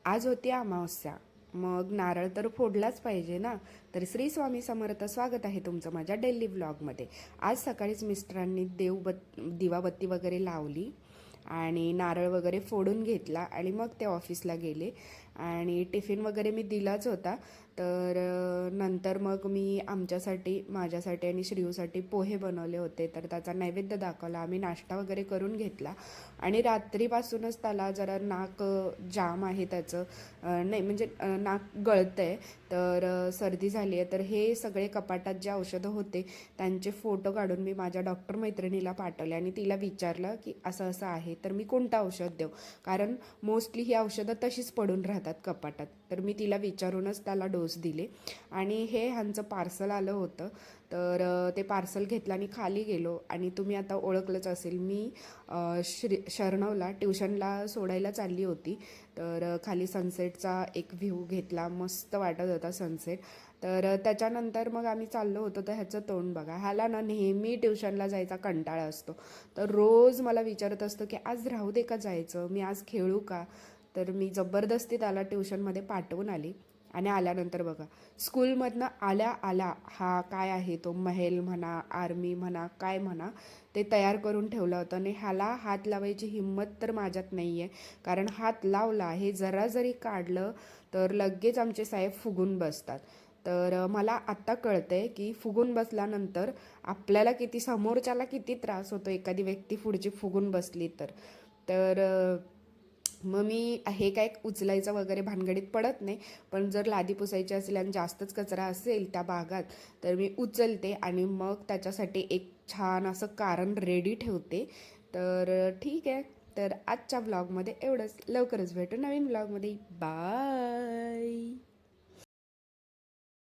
आज होती अमावस्या, मग नारळ तर फोडलाच पाहिजे ना. तर श्री स्वामी समर्थ, स्वागत आहे तुमचं माझ्या डेली व्लॉगमध्ये. आज सकाळीच मिस्टरांनी दिवाबत्ती वगैरे लावली आणि नारळ वगैरे फोडून घेतला आणि मग ते ऑफिसला गेले. आणि टिफिन वगैरे मी दिलाच होता. तर नंतर मग मी आमच्यासाठी, माझ्यासाठी आणि श्रीयूसाठी पोहे बनवले होते. तर त्याचा नैवेद्य दाखवला, आम्ही नाश्ता वगैरे करून घेतला. आणि रात्रीपासूनच त्याला जरा नाक जाम आहे त्याचं, नाही म्हणजे नाक गळतं आहे. तर सर्दी झाली आहे. तर हे सगळे कपाटात जे औषधं होते त्यांचे फोटो काढून मी माझ्या डॉक्टर मैत्रिणीला पाठवले आणि तिला विचारलं की असं असं आहे तर मी कोणतं औषध देऊ, कारण मोस्टली ही औषधं तशीच पडून राहतात कपाटात. तर मी तिला विचारूनच त्याला डोस दिले. आणि हे ह्यांचं पार्सल आलं होतं. तर ते पार्सल घेतलं आणि खाली गेलो. आणि तुम्ही आता ओळखलंच असेल, मी शरणवला ट्युशनला सोडायला चालली होती. तर खाली सनसेटचा एक व्ह्यू घेतला, मस्त वाटत होता सनसेट. तर त्याच्यानंतर मग आम्ही चाललो होतो. तर ह्याचं तोंड बघा, ह्याला ना नेहमी ट्युशनला जायचा कंटाळा असतो. तर रोज मला विचारत असतो की आज राहू दे का जायचं, मी आज खेळू का. तर मी जबरदस्ती त्याला ट्युशनमध्ये पाठवून आली. आणि आल्यानंतर बघा, स्कूलमधनं आल्या आल्या हा काय आहे तो महल म्हणा, आर्मी म्हणा, काय म्हणा, ते तयार करून ठेवलं होतं. आणि ह्याला हात लावायची हिंमत तर माझ्यात नाही आहे, कारण हात लावला, हे जरा जरी काढलं तर लगेच आमचे साहेब फुगून बसतात. तर मला आत्ता कळतंय की फुगून बसल्यानंतर आपल्याला किती, समोरच्याला किती त्रास होतो एखादी व्यक्ती पुढची फुगून बसली तर. तर मग मी हे काय उचलायचं वगैरे भानगडीत पडत नाही. पण जर लादी पुसायची असेल आणि जास्तच कचरा असेल त्या भागात, तर मी उचलते आणि मग त्याच्यासाठी एक छान असं कारण रेडी ठेवते. तर ठीक आहे. तर आजच्या व्लॉगमध्ये एवढंच. लवकरच भेटू नवीन व्लॉगमध्ये. बाय.